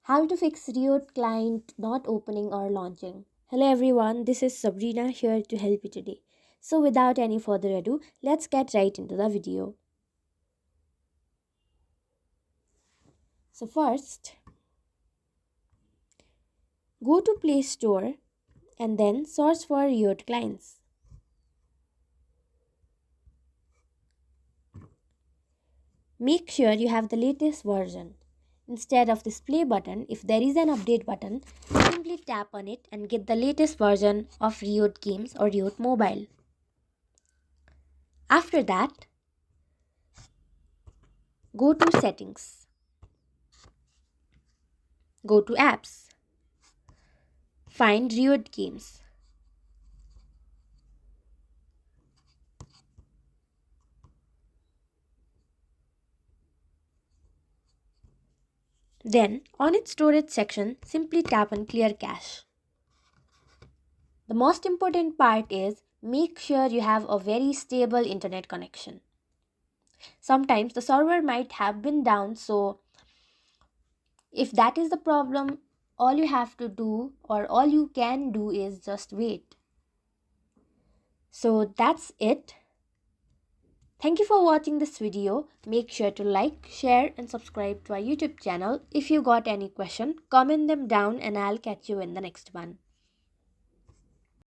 How to fix Riot Client not opening or launching. Hello everyone, this is Sabrina here to help you today. So without any further ado, let's get right into the video. So first, go to Play Store and then search for Riot Clients. Make sure you have the latest version. Instead of this play button, if there is an update button, simply tap on it and get the latest version of Riot Games or Riot Mobile. After that, go to Settings, go to Apps, find Riot Games. Then, on its storage section, simply tap on Clear Cache. The most important part is make sure you have a very stable internet connection. Sometimes the server might have been down, so if that is the problem, all you have to do or all you can do is just wait. So that's it. Thank you for watching this video. Make sure to like, share and subscribe to our YouTube channel. If you got any question, comment them down and I'll catch you in the next one.